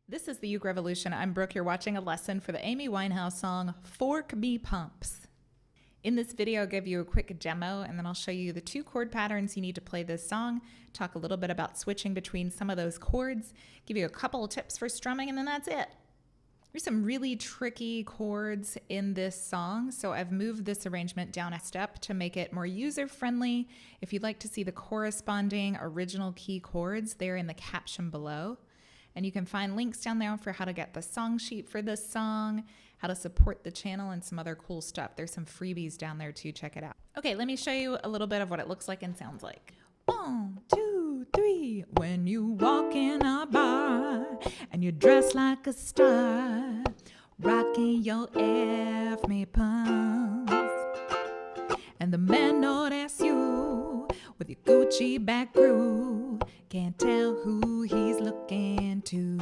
This is the Uke Revolution. I'm Brooke. You're watching a lesson for the Amy Winehouse song, Fork Me Pumps. In this video, I'll give you a quick demo, and then I'll show you the 2 chord patterns you need to play this song, talk a little bit about switching between some of those chords, give you a couple of tips for strumming, and then that's it. There's some really tricky chords in this song, so I've moved this arrangement down a step to make it more user-friendly. If you'd like to see the corresponding original key chords, they're in the caption below. And you can find links down there for how to get the song sheet for this song, how to support the channel, and some other cool stuff. There's some freebies down there too. Check it out. Okay, let me show you a little bit of what it looks like and sounds like. 1, 2, 3. When you walk in a bar and you dress like a star, rocking your EFF pumps, and the men notice you with your Gucci back groove, can't tell who he's looking to,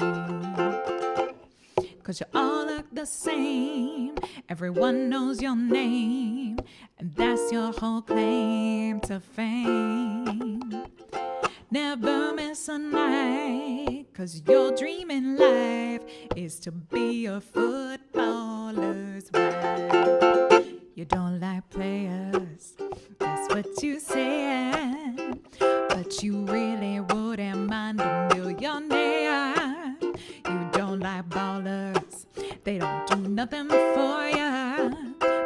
'cause you all look the same, everyone knows your name, and that's your whole claim to fame. Never miss a night, 'cause your dream in life is to be a footballer's wife. You don't like players, that's what you said, but you really wouldn't mind a millionaire. You don't like ballers, they don't do nothing for ya,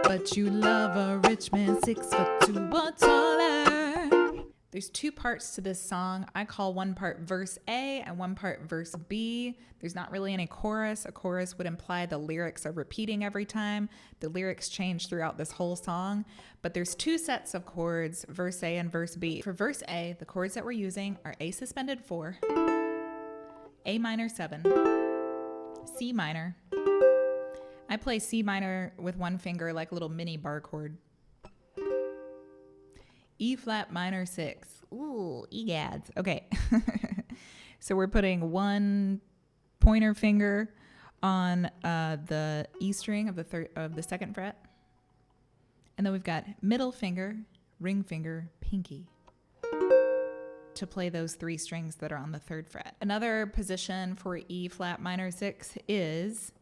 but you love a rich man 6'2" or taller. There's 2 parts to this song. I call one part verse A and one part verse B. There's not really any chorus. A chorus would imply the lyrics are repeating every time. The lyrics change throughout this whole song, but there's 2 sets of chords, verse A and verse B. For verse A, the chords that we're using are A suspended 4, A minor 7, C minor. I play C minor with one finger like a little mini bar chord. E flat minor 6. Ooh, egads. Okay. So we're putting one pointer finger on the E string of the 2nd fret. And then we've got middle finger, ring finger, pinky to play those 3 strings that are on the 3rd fret. Another position for E flat minor 6 is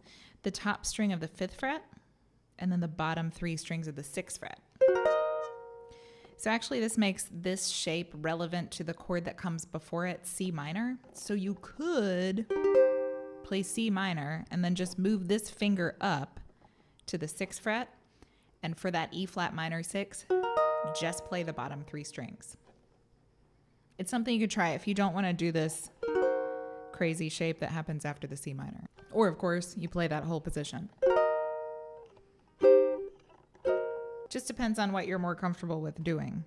the top string of the 5th fret and then the bottom 3 strings of the 6th fret. So actually this makes this shape relevant to the chord that comes before it, C minor. So you could play C minor and then just move this finger up to the 6th fret. And for that E flat minor 6, just play the bottom 3 strings. It's something you could try if you don't want to do this crazy shape that happens after the C minor. Or of course, you play that whole position. Just depends on what you're more comfortable with doing.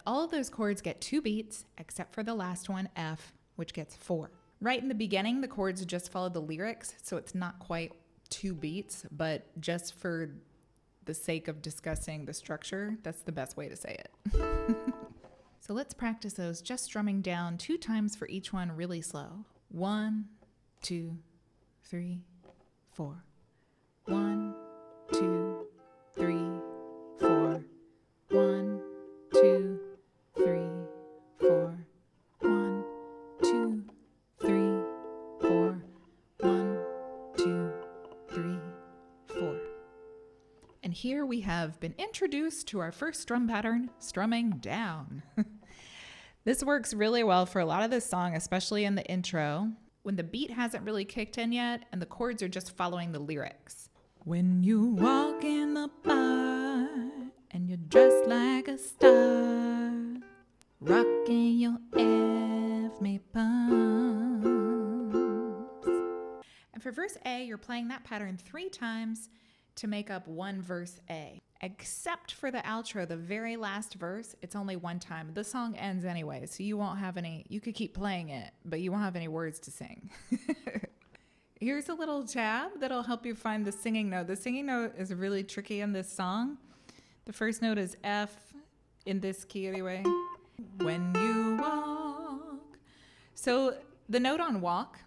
All of those chords get 2 beats, except for the last one, F, which gets 4. Right in the beginning, the chords just follow the lyrics, so it's not quite 2 beats, but just for the sake of discussing the structure, that's the best way to say it. So let's practice those, just strumming down 2 times for each one really slow. 1, 2, 3, 4. 1, 2, 3, 4. 1, 2, 3, 4. 1, 2, 3, 4. 1, 2, 3, 4. And here we have been introduced to our first strum pattern, strumming down. This works really well for a lot of this song, especially in the intro, when the beat hasn't really kicked in yet and the chords are just following the lyrics. When you walk in the bar and you're dressed like a star, rocking your EFF pumps. And for verse A, you're playing that pattern 3 times to make up one verse A. Except for the outro, the very last verse, it's only 1 time. The song ends anyway, so you won't have any, you could keep playing it, but you won't have any words to sing. Here's a little tab that'll help you find the singing note. The singing note is really tricky in this song. The first note is F, in this key anyway. When you walk. So the note on walk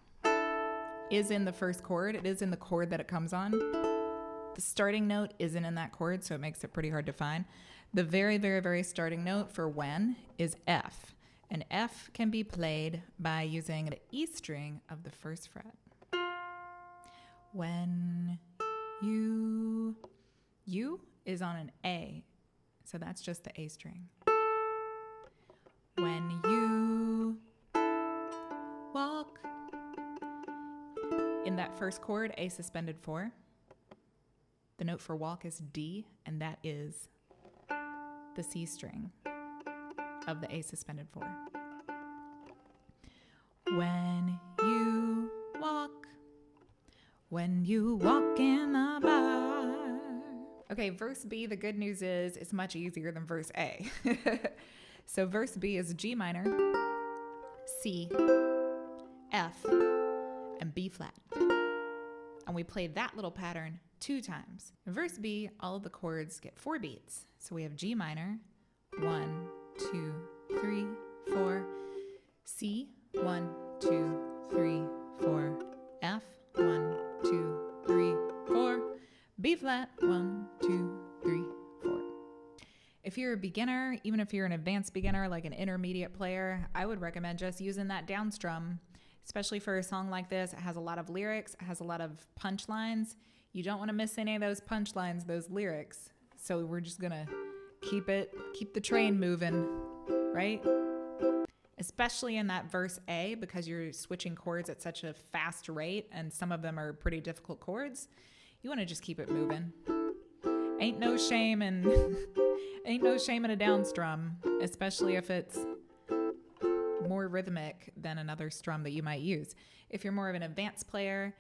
is in the first chord. It is in the chord that it comes on. The starting note isn't in that chord, so it makes it pretty hard to find. The very, very, very starting note for when is F. An F can be played by using the E string of the first fret. When U is on an A, so that's just the A string. When you walk, in that first chord, A suspended 4, the note for walk is D, and that is the C string of the A suspended 4. When you walk in the bar. Okay, verse B, the good news is it's much easier than verse A. So verse B is G minor, C, F, and B flat. And we play that little pattern 2 times. In verse B, all of the chords get 4 beats. So we have G minor, 1, 2, 3, 4, C, 1, 2, 3, 4, F, 1, 2, 3, 4, B flat, 1, 2, 3, 4. If you're a beginner, even if you're an advanced beginner, like an intermediate player, I would recommend just using that down strum, especially for a song like this. It has a lot of lyrics, it has a lot of punchlines. You don't want to miss any of those punchlines, those lyrics. So we're just gonna keep the train moving, right? Especially in that verse A, because you're switching chords at such a fast rate and some of them are pretty difficult chords. You want to just keep it moving. Ain't no shame in a down strum, especially if it's more rhythmic than another strum that you might use. If you're more of an advanced player,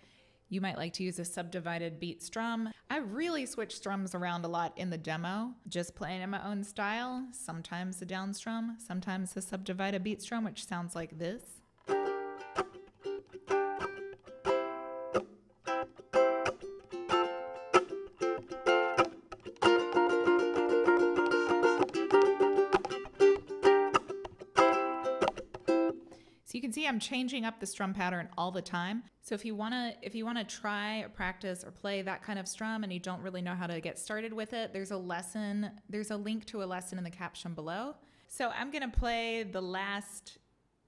you might like to use a subdivided beat strum. I really switch strums around a lot in the demo, just playing in my own style. Sometimes the down strum, sometimes the subdivided beat strum, which sounds like this. So you can see I'm changing up the strum pattern all the time. So if you wanna try or practice or play that kind of strum and you don't really know how to get started with it, there's a link to a lesson in the caption below. So I'm gonna play the last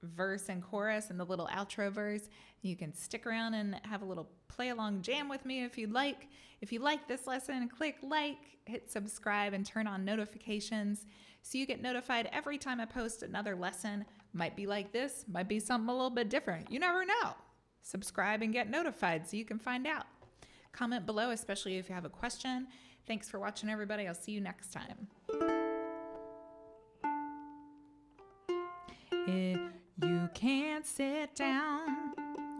verse and chorus and the little outro verse. You can stick around and have a little play along jam with me if you'd like. If you like this lesson, click like, hit subscribe, and turn on notifications so you get notified every time I post another lesson. Might be like this, might be something a little bit different. You never know. Subscribe and get notified so you can find out. Comment below, especially if you have a question. Thanks for watching, everybody. I'll see you next time. You can't sit down.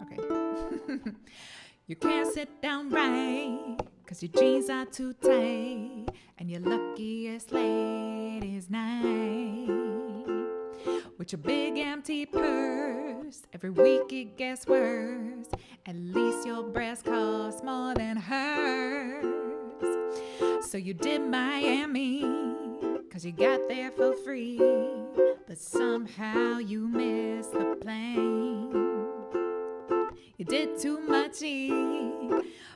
Okay. You can't sit down right, 'cause your jeans are too tight, and your luckiest ladies' night. With your big empty purse, every week it gets worse. At least your breast costs more than hers. So you did Miami, 'cause you got there for free. But somehow you missed the plane. You did too much,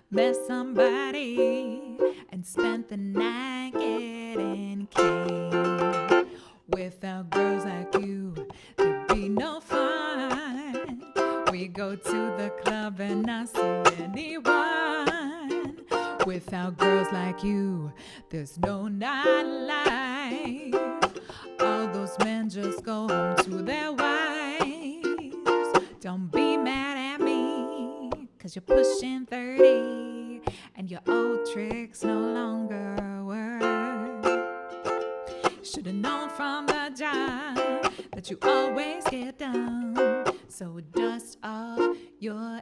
met somebody, and spent the night getting cane. Without girls like you, there'd be no fun. We go to the club and not see anyone. Without girls like you, there's no nightlife. All those men just go home to their wives. Don't be mad at me, 'cause you're pushing 30 and your old tricks no longer work. Should've known from the job that you always get done. So dust off your